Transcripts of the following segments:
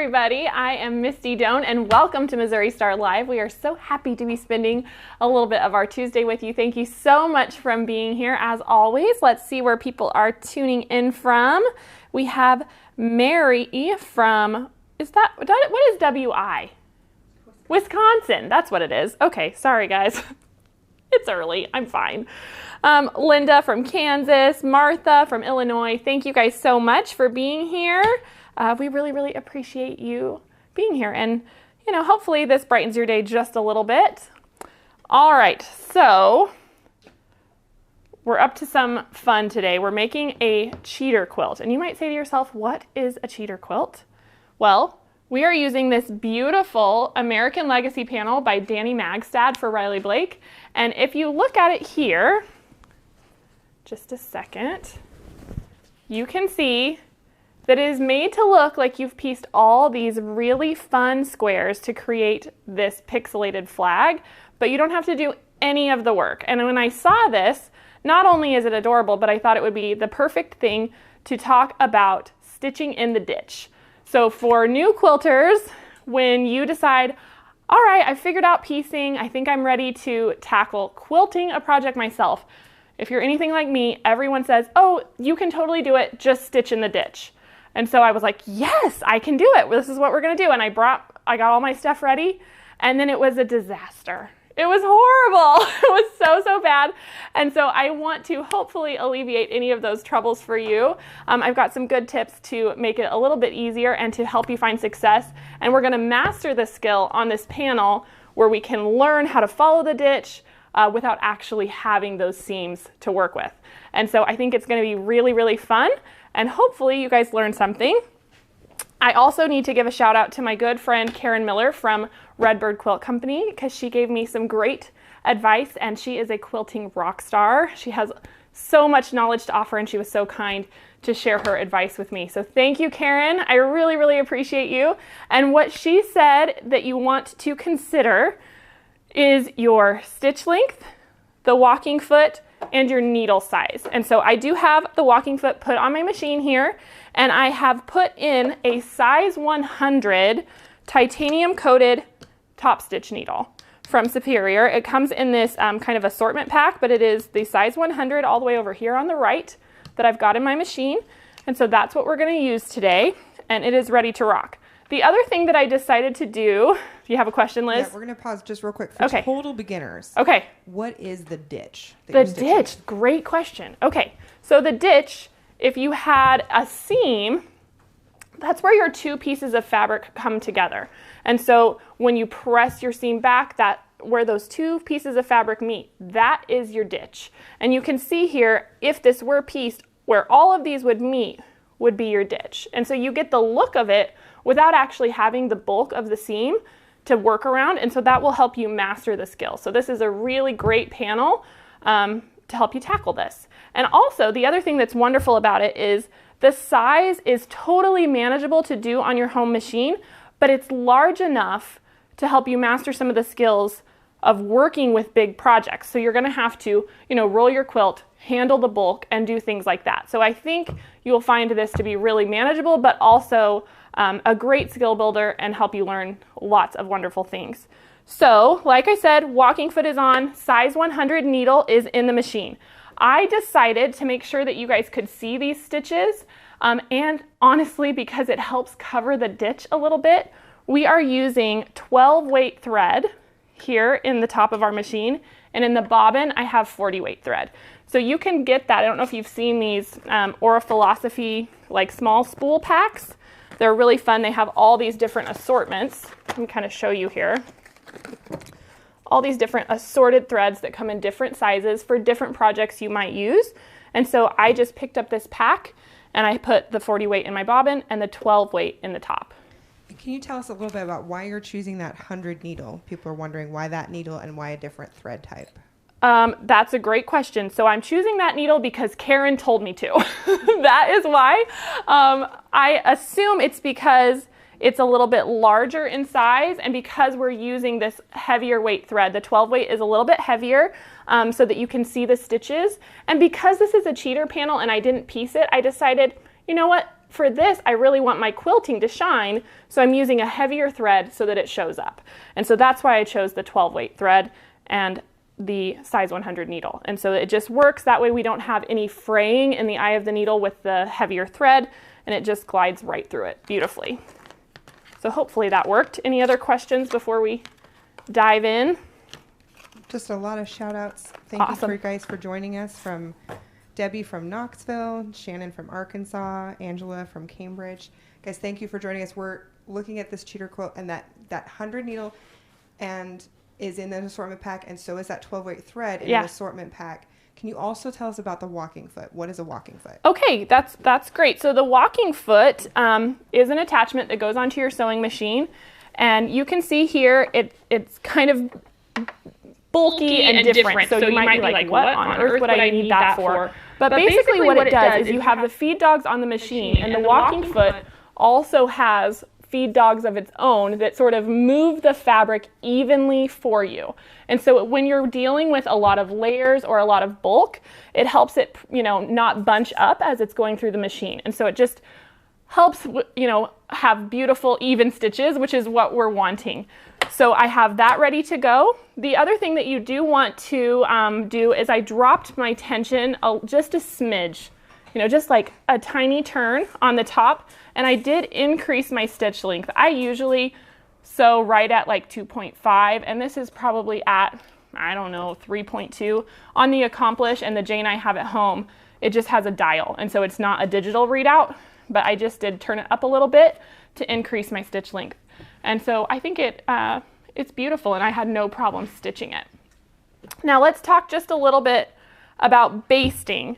everybody. I am Misty Doan and welcome to Missouri Star Live. We are so happy to be spending a little bit of our Tuesday with you. Thank you so much for being here as always. Let's see where people are tuning in from. We have Mary from, what is WI? Wisconsin. That's what it is. Okay, sorry guys. It's early. I'm fine. Linda from Kansas, Martha from Illinois. Thank you guys so much for being here. We really appreciate you being here, and hopefully this brightens your day just a little bit. All right, so we're up to some fun today. We're making a cheater quilt, and you might say to yourself, what is a cheater quilt? Well, we are using this beautiful American Legacy panel by Danny Magstad for Riley Blake, and if you look at it here, just a second, you can see that it is made to look like you've pieced all these really fun squares to create this pixelated flag, but you don't have to do any of the work. And when I saw this, not only is it adorable, but I thought it would be the perfect thing to talk about stitching in the ditch. So for new quilters, when you decide, all right, I figured out piecing, I think I'm ready to tackle quilting a project myself. If you're anything like me, everyone says, oh, you can totally do it, just stitch in the ditch. And so I was like, yes, I can do it. This is what we're gonna do. And I got all my stuff ready, and then it was a disaster. It was horrible. It was so bad. And so I want to hopefully alleviate any of those troubles for you. I've got some good tips to make it a little bit easier and to help you find success. And we're gonna master the skill on this panel where we can learn how to follow the ditch without actually having those seams to work with. And so I think it's gonna be really fun. And hopefully you guys learned something. I also need to give a shout out to my good friend Karen Miller from Redbird Quilt Company, because she gave me some great advice, and she is a quilting rock star. She has so much knowledge to offer, and she was so kind to share her advice with me. So thank you, Karen. I really appreciate you. And what she said that you want to consider is your stitch length, the walking foot, and your needle size. And so I do have the walking foot put on my machine here, and I have put in a size 100 titanium coated top stitch needle from Superior. It comes in this kind of assortment pack, but it is the size 100 all the way over here on the right that I've got in my machine. And so that's what we're going to use today, and it is ready to rock. The other thing that I decided to do, do you have a question, Liz? Yeah, we're going to pause just real quick for total beginners. Okay. What is the ditch? The ditch, great question. Okay, so the ditch, if you had a seam, that's where your two pieces of fabric come together. And so when you press your seam back, where those two pieces of fabric meet, that is your ditch. And you can see here, if this were pieced, where all of these would meet would be your ditch. And so you get the look of it without actually having the bulk of the seam to work around, and so that will help you master the skill. So this is a really great panel to help you tackle this. And also, the other thing that's wonderful about it is the size is totally manageable to do on your home machine, but it's large enough to help you master some of the skills of working with big projects. So you're gonna have to, roll your quilt, handle the bulk, and do things like that. So I think you'll find this to be really manageable, but also a great skill builder and help you learn lots of wonderful things. So, like I said, walking foot is on, size 100 needle is in the machine. I decided to make sure that you guys could see these stitches, and honestly, because it helps cover the ditch a little bit, we are using 12 weight thread here in the top of our machine, and in the bobbin, I have 40 weight thread. So you can get that. I don't know if you've seen these Aura Philosophy like small spool packs. They're really fun. They have all these different assortments. Let me kind of show you here. All these different assorted threads that come in different sizes for different projects you might use. And so I just picked up this pack, and I put the 40 weight in my bobbin and the 12 weight in the top. Can you tell us a little bit about why you're choosing that 100 needle? People are wondering why that needle and why a different thread type. That's a great question. So I'm choosing that needle because Karen told me to. That is why. I assume it's because it's a little bit larger in size, and because we're using this heavier weight thread. The 12 weight is a little bit heavier so that you can see the stitches. And because this is a cheater panel and I didn't piece it, I decided, you know what? for this, I really want my quilting to shine, so I'm using a heavier thread so that it shows up. And so that's why I chose the 12 weight thread and the size 100 needle. And so it just works. That way we don't have any fraying in the eye of the needle with the heavier thread, and it just glides right through it beautifully. So hopefully that worked. Any other questions before we dive in? Just a lot of shout outs. Thank Awesome. you guys for joining us, from Debbie from Knoxville, Shannon from Arkansas, Angela from Cambridge. Guys, thank you for joining us. We're looking at this cheater quilt, and that 100 needle and is in an assortment pack, and so is that 12 weight thread in an assortment pack. Can you also tell us about the walking foot? What is a walking foot? Okay, that's great. So the walking foot is an attachment that goes onto your sewing machine, and you can see here it's kind of bulky and different. So you might be like, what on earth would I need that for? But basically what it does is you have the feed dogs on the machine, and the walking foot also has feed dogs of its own that sort of move the fabric evenly for you. And so when you're dealing with a lot of layers or a lot of bulk, it helps it, not bunch up as it's going through the machine. And so it just helps, have beautiful even stitches, which is what we're wanting. So I have that ready to go. The other thing that you do want to do is I dropped my tension just a smidge, just like a tiny turn on the top, and I did increase my stitch length. I usually sew right at like 2.5, and this is probably at, 3.2. On the Accomplish and the Jane I have at home, it just has a dial, and so it's not a digital readout, but I just did turn it up a little bit to increase my stitch length. And so I think it's beautiful, and I had no problem stitching it. Now let's talk just a little bit about basting.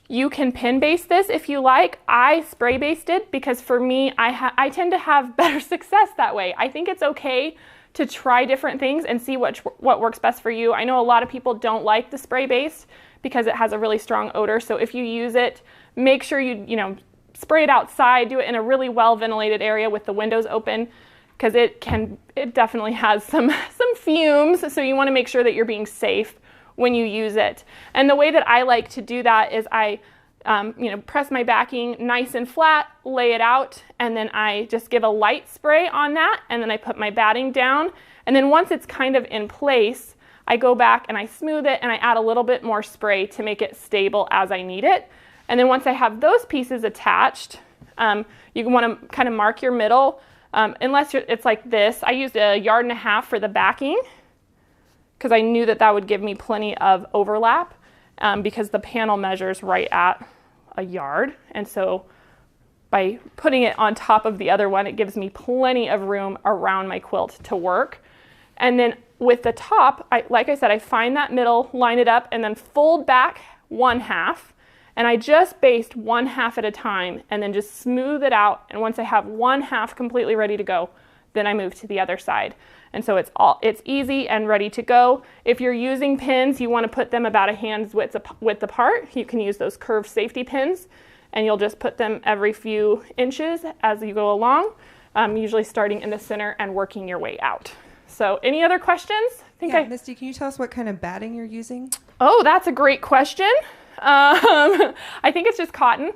You can pin baste this if you like. I spray basted because for me, I tend to have better success that way. I think it's okay to try different things and see what works best for you. I know a lot of people don't like the spray baste because it has a really strong odor. So if you use it, make sure you spray it outside. Do it in a really well ventilated area with the windows open, because it definitely has some fumes. So you want to make sure that you're being safe when you use it. And the way that I like to do that is I press my backing nice and flat, lay it out, and then I just give a light spray on that, and then I put my batting down. And then once it's kind of in place, I go back and I smooth it, and I add a little bit more spray to make it stable as I need it. And then once I have those pieces attached, you want to kind of mark your middle. Unless it's like this. I used 1.5 yards for the backing because I knew that would give me plenty of overlap, because the panel measures right at 1 yard. And so by putting it on top of the other one, it gives me plenty of room around my quilt to work. And then with the top, like I said, I find that middle, line it up, and then fold back 1/2. And I just baste 1/2 at a time, and then just smooth it out. And once I have 1/2 completely ready to go, then I move to the other side. And so it's easy and ready to go. If you're using pins, you want to put them about a hand's width apart. You can use those curved safety pins, and you'll just put them every few inches as you go along, usually starting in the center and working your way out. So any other questions? Misty, can you tell us what kind of batting you're using? Oh, that's a great question. I think it's just cotton.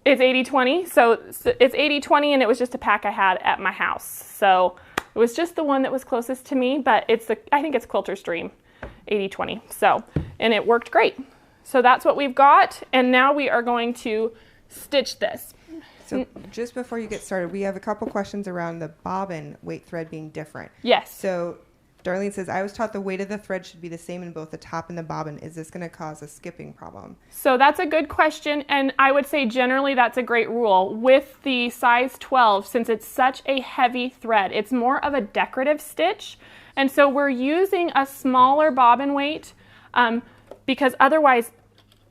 It's 80/20. So it's 80/20, and it was just a pack I had at my house. So it was just the one that was closest to me, but I think it's Quilter's Dream 80/20. So, and it worked great. So that's what we've got. And now we are going to stitch this. So just before you get started, we have a couple questions around the bobbin weight thread being different. Yes. So Darlene says, I was taught the weight of the thread should be the same in both the top and the bobbin. Is this going to cause a skipping problem? So that's a good question, and I would say generally that's a great rule. With the size 12, since it's such a heavy thread, it's more of a decorative stitch, and so we're using a smaller bobbin weight because otherwise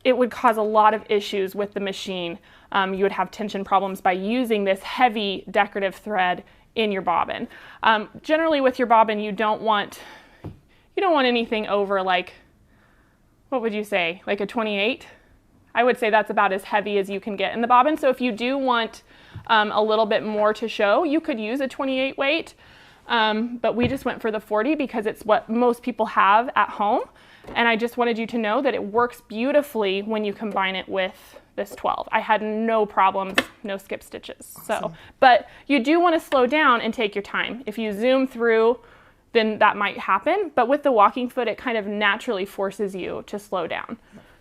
it would cause a lot of issues with the machine. You would have tension problems by using this heavy decorative thread in your bobbin. Generally with your bobbin, you don't want anything over, like, what would you say, like a 28? I would say that's about as heavy as you can get in the bobbin. So if you do want a little bit more to show, you could use a 28 weight, but we just went for the 40 because it's what most people have at home. And I just wanted you to know that it works beautifully when you combine it with this 12. I had no problems, no skip stitches. Awesome. So, but you do want to slow down and take your time. If you zoom through, then that might happen. But with the walking foot, it kind of naturally forces you to slow down.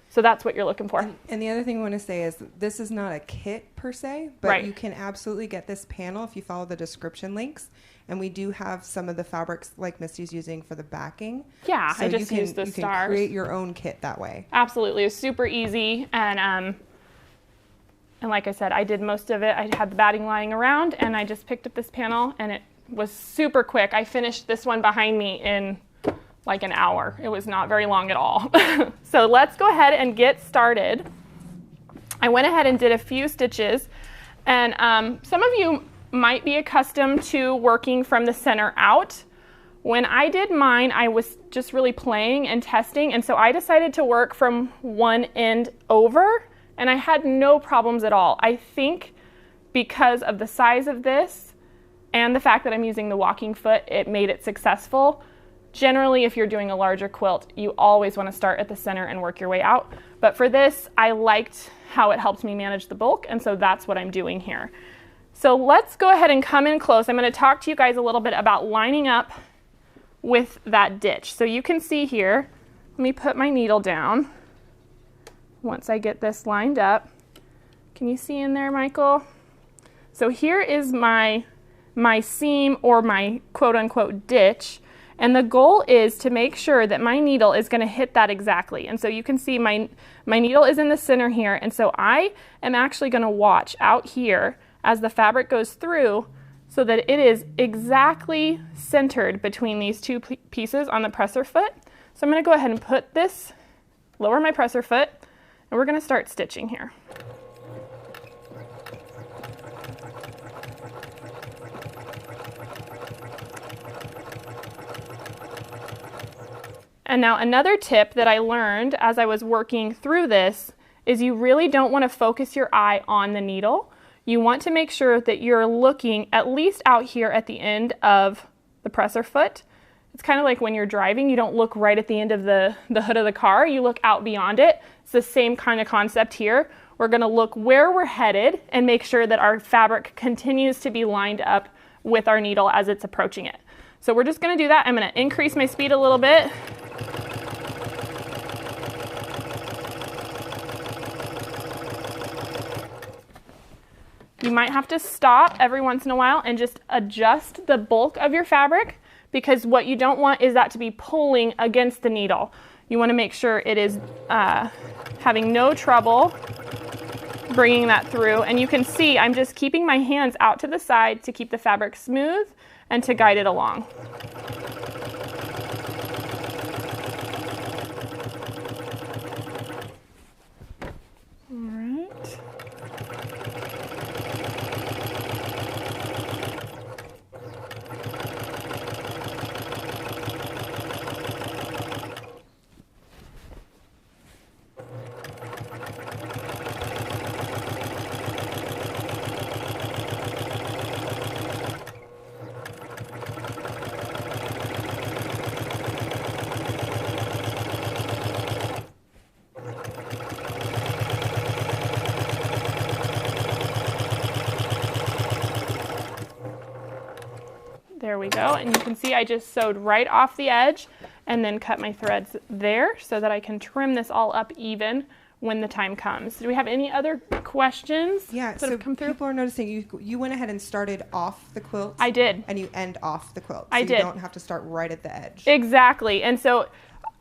So that's what you're looking for. And the other thing I want to say is this is not a kit per se, but you can absolutely get this panel if you follow the description links. And we do have some of the fabrics like Misty's using for the backing. Yeah, so I just use the you stars. can create your own kit that way. Absolutely, it's super easy. And like I said, I did most of it. I had the batting lying around, and I just picked up this panel, and it was super quick. I finished this one behind me in like an hour. It was not very long at all. So let's go ahead and get started. I went ahead and did a few stitches, and some of you might be accustomed to working from the center out. When I did mine, I was just really playing and testing, and so I decided to work from one end over, and I had no problems at all. I think because of the size of this and the fact that I'm using the walking foot, it made it successful. Generally, if you're doing a larger quilt, you always want to start at the center and work your way out. But for this, I liked how it helped me manage the bulk, and so that's what I'm doing here. So let's go ahead and come in close. I'm going to talk to you guys a little bit about lining up with that ditch. So you can see here, let me put my needle down. Once I get this lined up, can you see in there, Michael? So here is my seam, or my quote-unquote ditch. And the goal is to make sure that my needle is going to hit that exactly. And so you can see my needle is in the center here. And so I am actually going to watch out here as the fabric goes through so that it is exactly centered between these two pieces on the presser foot. So I'm going to go ahead and put this, lower my presser foot, and we're going to start stitching here. And now another tip that I learned as I was working through this is you really don't want to focus your eye on the needle. You want to make sure that you're looking at least out here at the end of the presser foot. It's kind of like when you're driving, you don't look right at the end of the hood of the car, you look out beyond it. It's the same kind of concept here. We're going to look where we're headed and make sure that our fabric continues to be lined up with our needle as it's approaching it. So we're just going to do that. I'm going to increase my speed a little bit. You might have to stop every once in a while and just adjust the bulk of your fabric, because what you don't want is that to be pulling against the needle. You want to make sure it is having no trouble bringing that through. And you can see I'm just keeping my hands out to the side to keep the fabric smooth and to guide it along. All right. There we go, and you can see I just sewed right off the edge and then cut my threads there so that I can trim this all up even when the time comes. Do we have any other questions that have come through? People are noticing you went ahead and started off the quilt. I did. And you end off the quilt. I did. You don't have to start right at the edge. Exactly, and so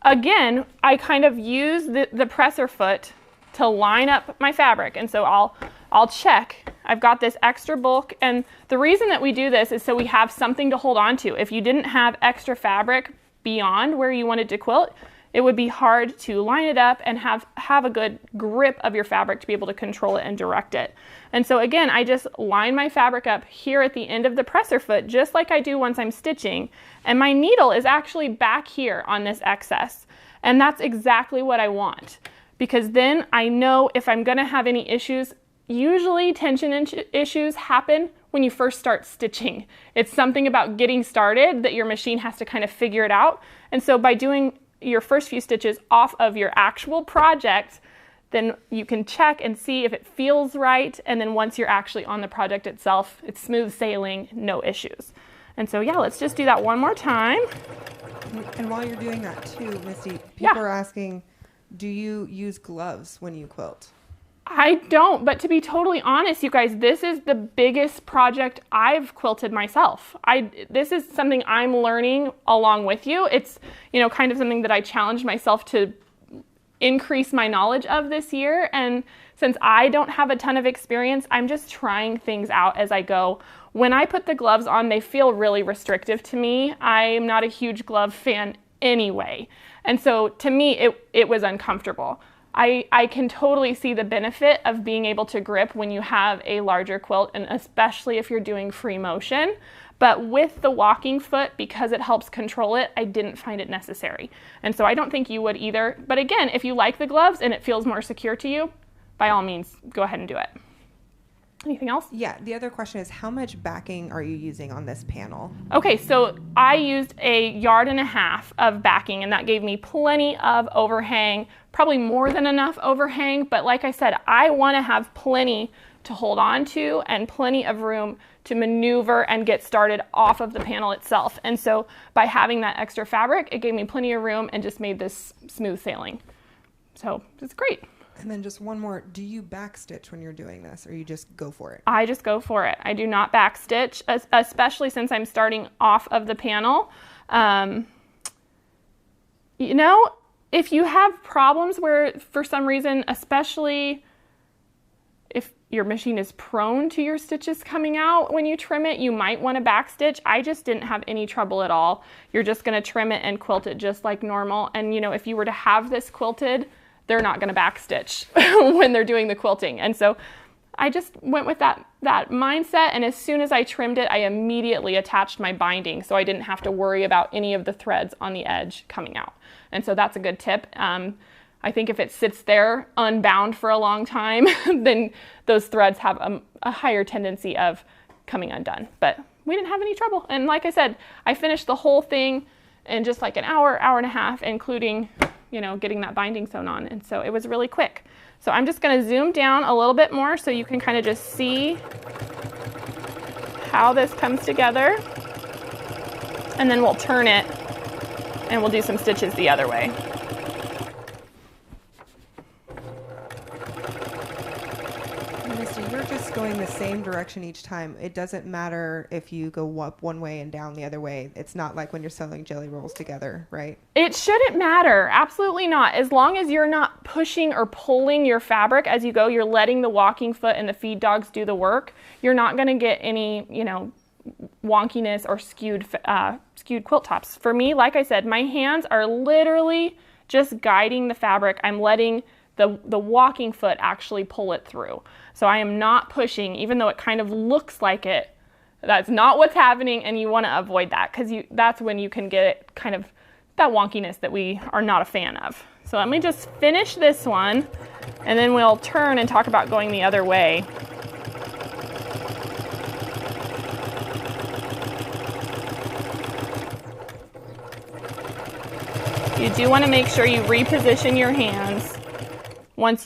again, I kind of use the presser foot to line up my fabric, and so I'll check. I've got this extra bulk, and the reason that we do this is so we have something to hold on to. If you didn't have extra fabric beyond where you wanted to quilt, it would be hard to line it up and have a good grip of your fabric to be able to control it and direct it. And so again, I just line my fabric up here at the end of the presser foot, just like I do once I'm stitching, and my needle is actually back here on this excess. And that's exactly what I want, because then I know if I'm gonna have any issues. Usually tension issues happen when you first start stitching. It's something about getting started that your machine has to kind of figure it out. And so by doing your first few stitches off of your actual project, then you can check and see if it feels right. And then once you're actually on the project itself, it's smooth sailing, no issues. And so yeah, let's just do that one more time. And while you're doing that too, Misty, people are asking, do you use gloves when you quilt? I don't, but to be totally honest, you guys, this is the biggest project I've quilted myself. This is something I'm learning along with you. It's, you know, kind of something that I challenged myself to increase my knowledge of this year. And since I don't have a ton of experience, I'm just trying things out as I go. When I put the gloves on, they feel really restrictive to me. I'm not a huge glove fan anyway. And so to me, it was uncomfortable. I can totally see the benefit of being able to grip when you have a larger quilt, and especially if you're doing free motion. But with the walking foot, because it helps control it, I didn't find it necessary. And so I don't think you would either. But again, if you like the gloves and it feels more secure to you, by all means, go ahead and do it. Anything else? Yeah, the other question is, how much backing are you using on this panel? Okay, so I used 1.5 yards of backing, and that gave me plenty of overhang, probably more than enough overhang, but like I said, I want to have plenty to hold on to and plenty of room to maneuver and get started off of the panel itself. And so by having that extra fabric, it gave me plenty of room and just made this smooth sailing. So it's great. And then just one more, do you backstitch when you're doing this, or you just go for it? I just go for it. I do not backstitch, especially since I'm starting off of the panel. You know, if you have problems where for some reason, especially if your machine is prone to your stitches coming out when you trim it, you might want to backstitch. I just didn't have any trouble at all. You're just going to trim it and quilt it just like normal. And you know, if you were to have this quilted, they're not going to backstitch when they're doing the quilting. And so I just went with that mindset, and as soon as I trimmed it, I immediately attached my binding so I didn't have to worry about any of the threads on the edge coming out. And so that's a good tip. I think if it sits there unbound for a long time, then those threads have a higher tendency of coming undone. But we didn't have any trouble. And like I said, I finished the whole thing in just like an hour, hour and a half, including, you know, getting that binding sewn on. And so it was really quick. So I'm just going to zoom down a little bit more so you can kind of just see how this comes together. And then we'll turn it and we'll do some stitches the other way. Misty, you're just going the same direction each time. It doesn't matter if you go up one way and down the other way. It's not like when you're sewing jelly rolls together, right? It shouldn't matter. Absolutely not. As long as you're not pushing or pulling your fabric as you go, you're letting the walking foot and the feed dogs do the work. You're not going to get any, you know, wonkiness or skewed quilt tops. For me, like I said, my hands are literally just guiding the fabric. I'm letting the walking foot actually pull it through. So I am not pushing, even though it kind of looks like it. That's not what's happening, and you want to avoid that, because that's when you can get kind of that wonkiness that we are not a fan of. So let me just finish this one, and then we'll turn and talk about going the other way. You do want to make sure you reposition your hands once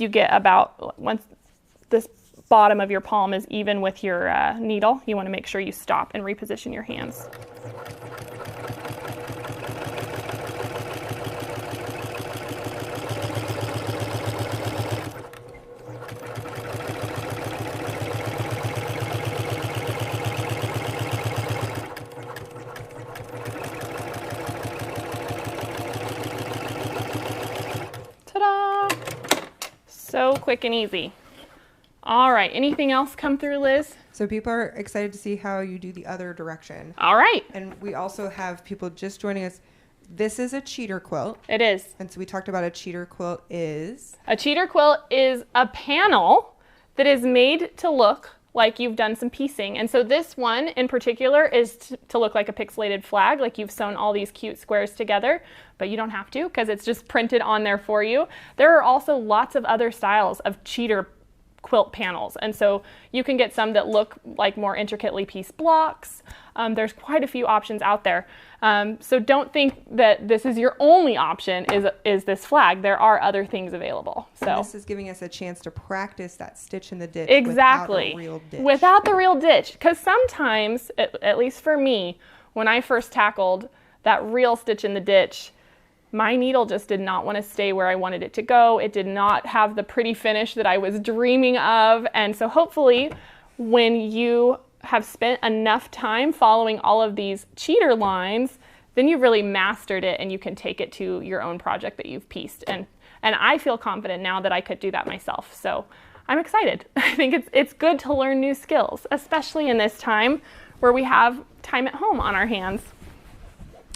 this bottom of your palm is even with your needle. You want to make sure you stop and reposition your hands. Ta-da! So quick and easy. All right, anything else come through, Liz? So people are excited to see how you do the other direction. All right. And we also have people just joining us. This is a cheater quilt. It is. And so we talked about a cheater quilt is? A cheater quilt is a panel that is made to look like you've done some piecing. And so this one in particular is to look like a pixelated flag, like you've sewn all these cute squares together, but you don't have to because it's just printed on there for you. There are also lots of other styles of cheater quilt panels, and so you can get some that look like more intricately pieced blocks. There's quite a few options out there. So don't think that this is your only option is this flag. There are other things available. So and this is giving us a chance to practice that stitch in the ditch exactly. without a real ditch. Without the real ditch. Because sometimes, at least for me, when I first tackled that real stitch in the ditch, my needle just did not want to stay where I wanted it to go. It did not have the pretty finish that I was dreaming of. And so hopefully when you have spent enough time following all of these cheater lines, then you've really mastered it and you can take it to your own project that you've pieced. And I feel confident now that I could do that myself. So I'm excited. I think it's good to learn new skills, especially in this time where we have time at home on our hands.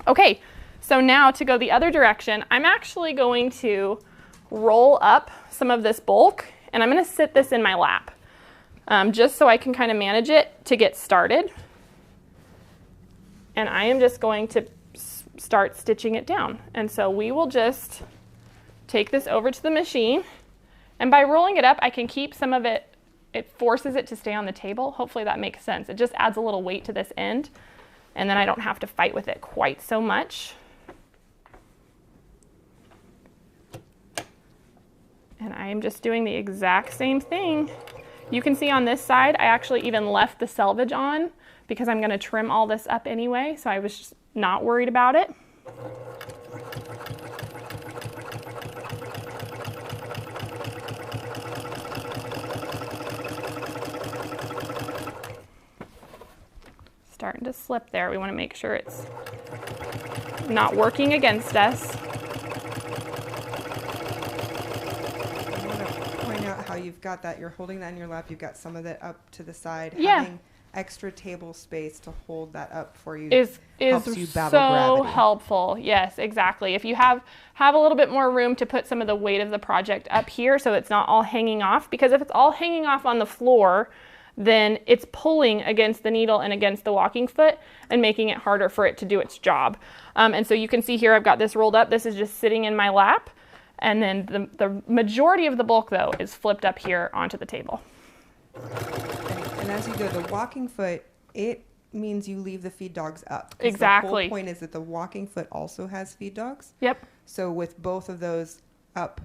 Okay. So now to go the other direction, I'm actually going to roll up some of this bulk and I'm going to sit this in my lap just so I can kind of manage it to get started. And I am just going to start stitching it down. And so we will just take this over to the machine, and by rolling it up, I can keep some of it, it forces it to stay on the table. Hopefully that makes sense. It just adds a little weight to this end, and then I don't have to fight with it quite so much. And I am just doing the exact same thing. You can see on this side, I actually even left the selvage on because I'm going to trim all this up anyway, so I was just not worried about it. Starting to slip there. We want to make sure it's not working against us. How you've got that, you're holding that in your lap, you've got some of that up to the side. Yeah. Having extra table space to hold that up for you is helps you battle so gravity. Helpful. Yes, exactly. If you have a little bit more room to put some of the weight of the project up here so it's not all hanging off, because if it's all hanging off on the floor, then it's pulling against the needle and against the walking foot and making it harder for it to do its job. And so you can see here I've got this rolled up. This is just sitting in my lap. And then the majority of the bulk, though, is flipped up here onto the table. And as you go, the walking foot, it means you leave the feed dogs up. Exactly. The whole point is that the walking foot also has feed dogs. Yep. So with both of those up,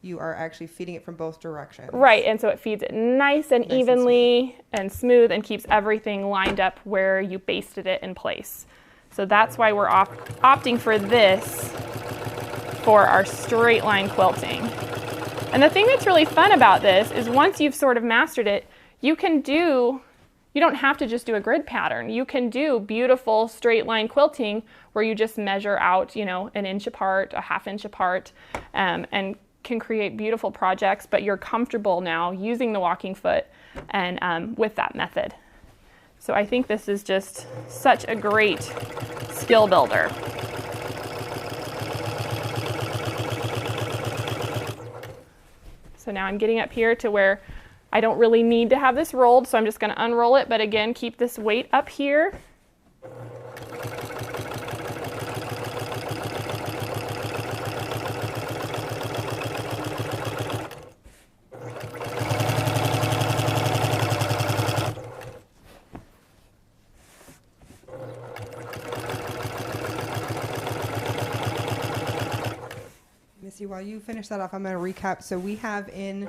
you are actually feeding it from both directions. Right, and so it feeds it nice and evenly and smooth and keeps everything lined up where you basted it in place. So that's why we're opting for this for our straight line quilting. And the thing that's really fun about this is once you've sort of mastered it, you don't have to just do a grid pattern. You can do beautiful straight line quilting where you just measure out, an inch apart, a half inch apart, and can create beautiful projects, but you're comfortable now using the walking foot and with that method. So I think this is just such a great skill builder. So now I'm getting up here to where I don't really need to have this rolled, so I'm just going to unroll it, but again, keep this weight up here. Missy, while you finish that off, I'm going to recap. So we have in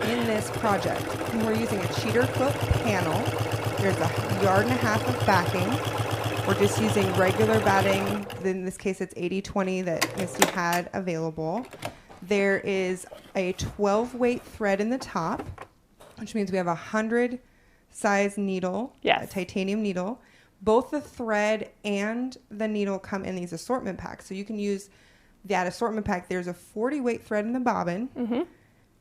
this project, we're using a cheater quilt panel. There's 1.5 yards of backing. We're just using regular batting. In this case, it's 80/20 that Misty had available. There is a 12 weight thread in the top, which means we have 100 size needle, yes, a titanium needle. Both the thread and the needle come in these assortment packs. So you can use that assortment pack. There's a 40 weight thread in the bobbin,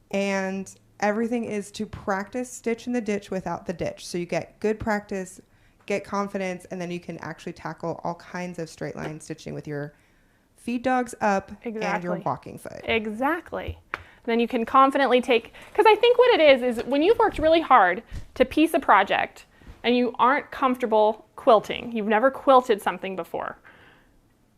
and everything is to practice stitch in the ditch without the ditch. So you get good practice, get confidence, and then you can actually tackle all kinds of straight line stitching with your feed dogs up and your walking foot. Exactly. Then you can confidently take, because I think what it is when you've worked really hard to piece a project and you aren't comfortable quilting, you've never quilted something before,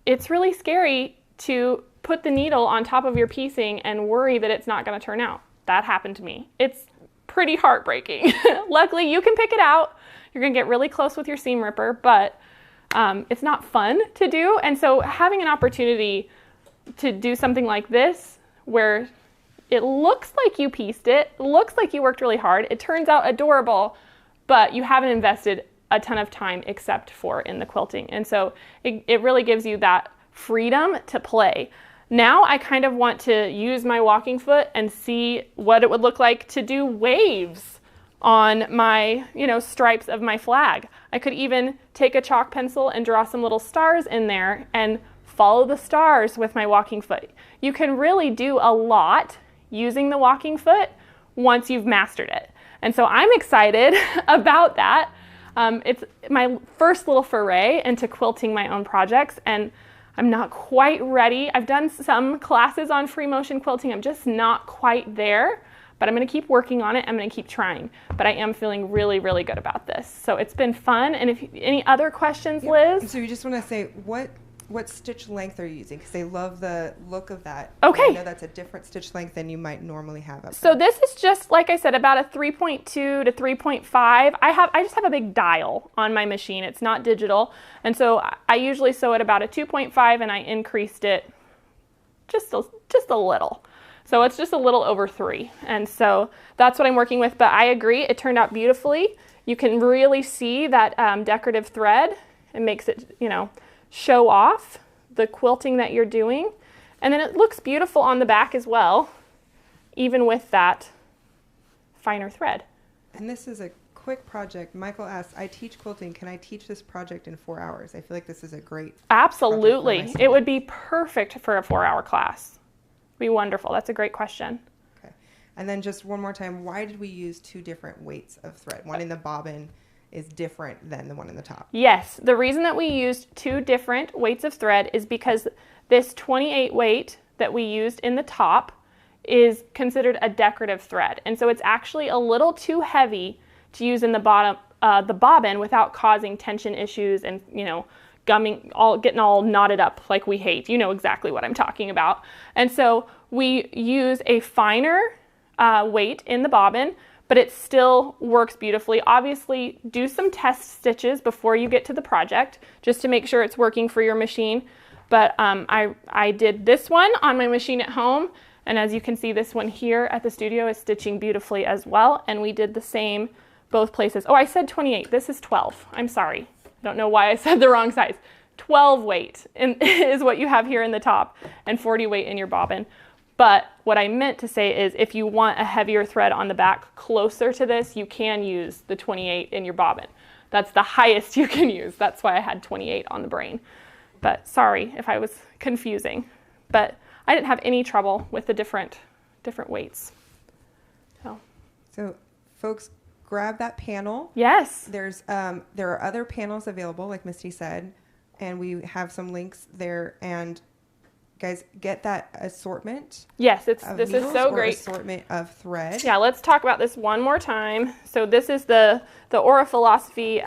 it's really scary to put the needle on top of your piecing and worry that it's not going to turn out. That happened to me. It's pretty heartbreaking. Luckily, you can pick it out. You're going to get really close with your seam ripper, but it's not fun to do. And so having an opportunity to do something like this where it looks like you pieced it, looks like you worked really hard, it turns out adorable, but you haven't invested a ton of time except for in the quilting. And so it really gives you that freedom to play. Now I kind of want to use my walking foot and see what it would look like to do waves on my, stripes of my flag. I could even take a chalk pencil and draw some little stars in there and follow the stars with my walking foot. You can really do a lot using the walking foot once you've mastered it. And so I'm excited about that. It's my first little foray into quilting my own projects, and I'm not quite ready. I've done some classes on free motion quilting. I'm just not quite there, but I'm going to keep working on it. I'm going to keep trying, but I am feeling really, really good about this. So it's been fun. And if any other questions, Liz? So you just want to say what stitch length are you using? Because they love the look of that. Okay. I know that's a different stitch length than you might normally have. So this is just, like I said, about a 3.2 to 3.5. I just have a big dial on my machine. It's not digital. And so I usually sew at about a 2.5, and I increased it just a little. So it's just a little over 3. And so that's what I'm working with. But I agree, it turned out beautifully. You can really see that decorative thread. It makes it, show off the quilting that you're doing. And then it looks beautiful on the back as well, even with that finer thread. And this is a quick project. Michael asks, I teach quilting. Can I teach this project in 4 hours? I feel like this is a great Absolutely. It would be perfect for a 4-hour class. It'd be wonderful. That's a great question. Okay. And then just one more time, why did we use 2 different weights of thread? One in the bobbin is different than the one in the top. Yes, the reason that we used 2 different weights of thread is because this 28 weight that we used in the top is considered a decorative thread. And so it's actually a little too heavy to use in the bobbin without causing tension issues and, getting all knotted up like we hate. You know exactly what I'm talking about. And so we use a finer weight in the bobbin, but it still works beautifully. Obviously, do some test stitches before you get to the project, just to make sure it's working for your machine. But I did this one on my machine at home, and as you can see, this one here at the studio is stitching beautifully as well, and we did the same both places. Oh, I said 28. This is 12. I'm sorry. I don't know why I said the wrong size. 12 weight is what you have here in the top, and 40 weight in your bobbin. But what I meant to say is if you want a heavier thread on the back closer to this, you can use the 28 in your bobbin. That's the highest you can use. That's why I had 28 on the brain. But sorry if I was confusing. But I didn't have any trouble with the different weights. So folks, grab that panel. Yes. There are other panels available, like Misty said, and we have some links there. And guys, get that assortment. Yes, this is so great. Assortment of thread. Yeah, let's talk about this one more time. So this is the Aura Philosophy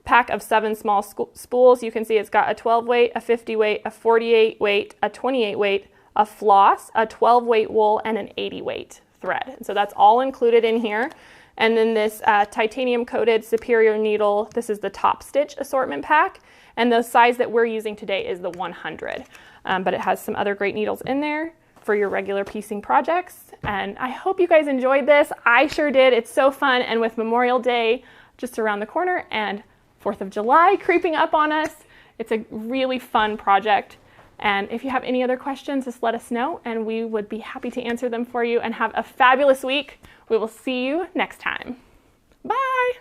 pack of 7 small spools. You can see it's got a 12 weight, a 50 weight, a 48 weight, a 28 weight, a floss, a 12 weight wool, and an 80 weight thread. And so that's all included in here. And then this titanium coated superior needle, this is the top stitch assortment pack. And the size that we're using today is the 100. But it has some other great needles in there for your regular piecing projects. And I hope you guys enjoyed this. I sure did. It's so fun. And with Memorial Day just around the corner and 4th of July creeping up on us, it's a really fun project. And if you have any other questions, just let us know and we would be happy to answer them for you. And have a fabulous week. We will see you next time. Bye.